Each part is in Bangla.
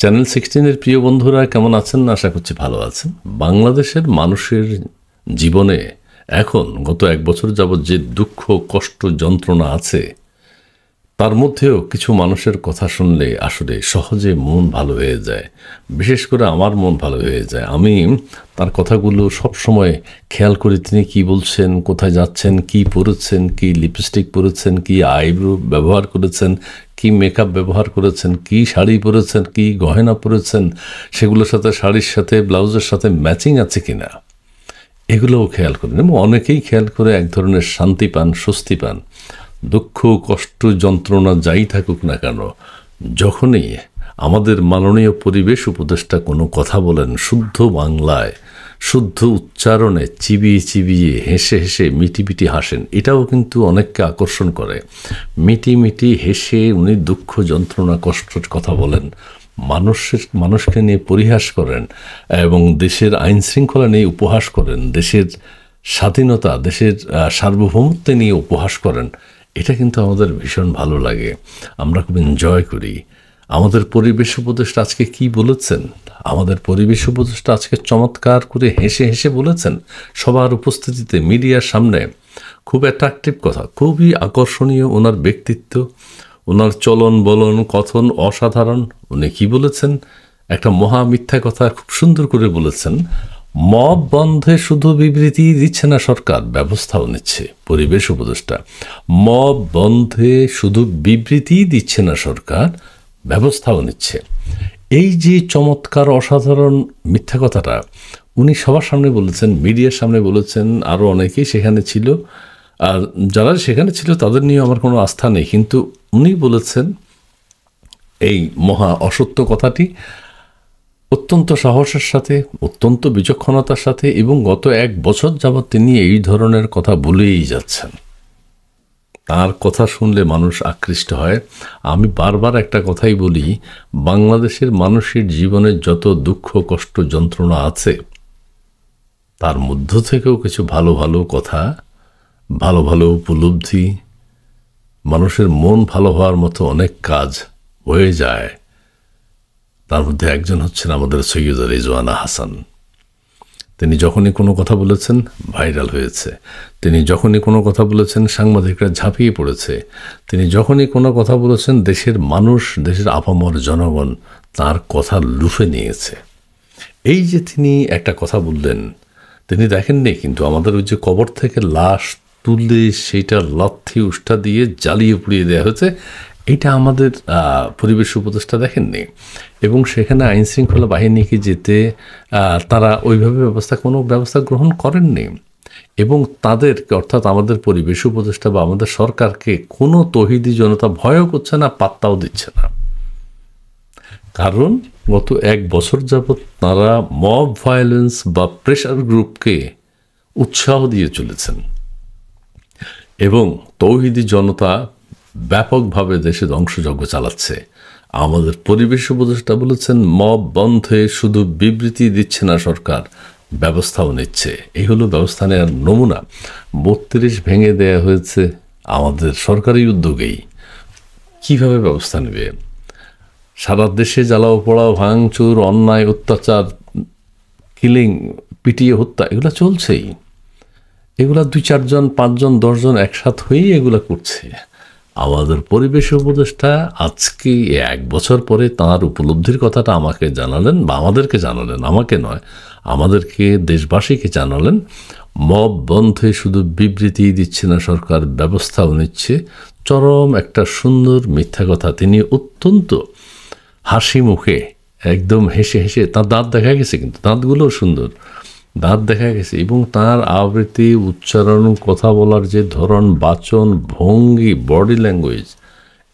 চ্যানেল 16 এর প্রিয় বন্ধুরা কেমন আছেন? আশা করছি ভালো আছেন। বাংলাদেশের মানুষের জীবনে এখন গত এক বছর যাবৎ যে দুঃখ, কষ্ট, যন্ত্রণা আছে, তার মধ্যেও কিছু মানুষের কথা শুনলে আসলে সহজে মন ভালো হয়ে যায়। বিশেষ করে আমার মন ভালো হয়ে যায়। আমি তার কথাগুলো সব সময় খেয়াল করি, তিনি কি বলছেন, কোথায় যাচ্ছেন, কি পরেছেন, কি লিপস্টিক পরেছেন, কি আইব্রো ব্যবহার করেছেন, কি মেকআপ ব্যবহার করেছেন, কি শাড়ি পরেছেন, কি গয়না পরেছেন, সেগুলোর সাথে শাড়ির সাথে ব্লাউজের সাথে ম্যাচিং আছে কিনা, এগুলোও খেয়াল করেন। এবং অনেকেই খেয়াল করে এক ধরনের শান্তি পান, স্বস্তি পান। দুঃখ, কষ্ট, যন্ত্রণা যাই থাকুক না কেন, যখনই আমাদের মাননীয় পরিবেশ উপদেষ্টা কোনো কথা বলেন শুদ্ধ বাংলায়, শুদ্ধ উচ্চারণে, চিবিয়ে চিবিয়ে, হেসে হেসে, মিটি হাসেন, এটাও কিন্তু অনেককে আকর্ষণ করে। মিটি হেসে উনি দুঃখ, যন্ত্রণা, কষ্টের কথা বলেন, মানুষকে নিয়ে পরিহাস করেন এবং দেশের আইন শৃঙ্খলা নিয়ে উপহাস করেন, দেশের স্বাধীনতা, দেশের সার্বভৌমত্ব নিয়ে উপহাস করেন। এটা কিন্তু আমাদের ভীষণ ভালো লাগে, আমরা খুব এনজয় করি। আমাদের পরিবেশ উপদেষ্টা আজকে কি বলেছেন? আমাদের পরিবেশ উপদেষ্টা আজকে চমৎকার করে হেসে হেসে বলেছেন সবার উপস্থিতিতে, মিডিয়ার সামনে। খুব অ্যাট্রাকটিভ কথা, খুবই আকর্ষণীয় ওনার ব্যক্তিত্ব, ওনার চলন বলন, কথন অসাধারণ। উনি কি বলেছেন? একটা মহা মিথ্যা কথা খুব সুন্দর করে বলেছেন। মব বন্ধে শুধু বিবৃতি দিচ্ছে না সরকার, ব্যবস্থাও নিচ্ছে। পরিবেশ উপদেষ্টা, মব বন্ধে শুধু বিবৃতি দিচ্ছে না সরকার, ব্যবস্থাও নিচ্ছে। এই যে চমৎকার অসাধারণ মিথ্যা কথাটা উনি সবার সামনে বলেছেন, মিডিয়ার সামনে বলেছেন। আরও অনেকেই সেখানে ছিল, আর যারা সেখানে ছিল তাদের নিয়ে আমার কোনো আস্থা নেই, কিন্তু উনি বলেছেন এই মহা অসত্য কথাটি অত্যন্ত সাহসের সাথে, অত্যন্ত বিচক্ষণতার সাথে, এবং গত এক বছর যাবৎ তিনি এই ধরনের কথা বলেই যাচ্ছেন। তার কথা শুনলে মানুষ আকৃষ্ট হয়। আমি বারবার একটা কথাই বলি, বাংলাদেশের মানুষের জীবনে যত দুঃখ, কষ্ট, যন্ত্রণা আছে, তার মধ্য থেকেও কিছু ভালো ভালো কথা, ভালো ভালো উপলব্ধি, মানুষের মন ভালো হওয়ার মতো অনেক কাজ হয়ে যায়। তার মধ্যে একজন হচ্ছেন আমাদের সৈয়দা রিজওয়ানা হাসান। তিনি যখনই কোনো কথা বলেছেন ভাইরাল হয়েছে, তিনি যখনই কোনো কথা বলেছেন সাংবাদিকরা ঝাঁপিয়ে পড়েছে, তিনি যখনই কোনো কথা বলেছেন দেশের মানুষ, দেশের আপামর জনগণ তার কথা লুফে নিয়েছে। এই যে তিনি একটা কথা বললেন, তিনি দেখেননি কিন্তু আমাদের ওই যে কবর থেকে লাশ তুলে সেইটা লাথি উষ্টা দিয়ে জ্বালিয়ে পুড়িয়ে দেওয়া হয়েছে, এটা আমাদের পরিবেশ উপদেষ্টা দেখেননি। এবং সেখানে আইন শৃঙ্খলা বাহিনীকে যেতে তারা ওইভাবে কোনো ব্যবস্থা গ্রহণ করেননি। এবং তাদেরকে, অর্থাৎ আমাদের পরিবেশ উপদেষ্টা বা আমাদের সরকারকে কোনো তৌহিদি জনতা ভয়ও করছে না, পাত্তাও দিচ্ছে না। কারণ গত এক বছর যাবৎ তারা মব ভায়োলেন্স বা প্রেশার গ্রুপকে উৎসাহ দিয়ে চলেছেন এবং তৌহিদি জনতা ব্যাপকভাবে দেশে ধ্বংসযজ্ঞ চালাচ্ছে। আমাদের পরিবেশ উপদেষ্টা বলেছেন মব বন্ধে শুধু বিবৃতি দিচ্ছে না সরকার, ব্যবস্থাও নিচ্ছে। এই হলো ব্যবস্থা নেওয়ার নমুনা। 32 ভেঙে দেয়া হয়েছে আমাদের সরকারি উদ্যোগেই। কিভাবে ব্যবস্থা নেবে? সারা দেশে জ্বালাও পোড়াও, ভাঙচুর, অন্যায়, অত্যাচার, কিলিং, পিটিয়ে হত্যা, এগুলো চলছেই। এগুলা 2-4 জন, 5 জন, 10 জন একসাথ হয়েই এগুলো করছে। আমাদের পরিবেশ উপদেষ্টা আজকে এক বছর পরে তাঁর উপলব্ধির কথাটা আমাকে জানালেন, বা আমাদেরকে জানালেন, আমাকে নয়, আমাদেরকে, দেশবাসীকে জানালেন। মব বন্ধে শুধু বিবৃতি দিচ্ছে না সরকার, ব্যবস্থাও নিচ্ছে। চরম একটা সুন্দর মিথ্যা কথা তিনি অত্যন্ত হাসি মুখে, একদম হেসে হেসে, তার দাঁত দেখা গেছে, কিন্তু দাঁতগুলোও সুন্দর, দাঁত দেখা গেছে। এবং তার আবৃত্তি, উচ্চারণ, কথা বলার যে ধরন, বাচন, ভঙ্গি, বডি ল্যাঙ্গুয়েজ,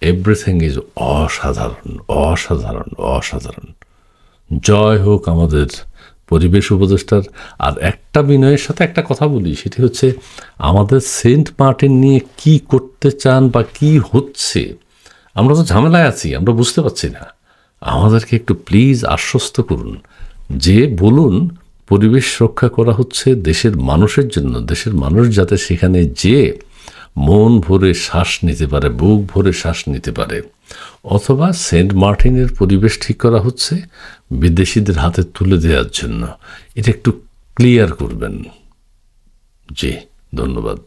এভরিথিং ইজ অসাধারণ, অসাধারণ, অসাধারণ। জয় হোক আমাদের পরিবেশ উপদেষ্টার। আর একটা বিনয়ের সাথে একটা কথা বলি, সেটি হচ্ছে আমাদের সেন্ট মার্টিন নিয়ে কি করতে চান বা কি হচ্ছে, আমরা তো ঝামেলায় আছি, আমরা বুঝতে পারছি না। আমাদেরকে একটু প্লিজ আশ্বস্ত করুন, যে বলুন পরিবেশ রক্ষা করা হচ্ছে দেশের মানুষের জন্য, দেশের মানুষ যাতে সেখানে যে মন ভরে শ্বাস নিতে পারে, বুক ভরে শ্বাস নিতে পারে। অথবা সেন্ট মার্টিনের পরিবেশ ঠিক করা হচ্ছে বিদেশিদের হাতে তুলে দেওয়ার জন্য? এটা একটু ক্লিয়ার করবেন। জি, ধন্যবাদ।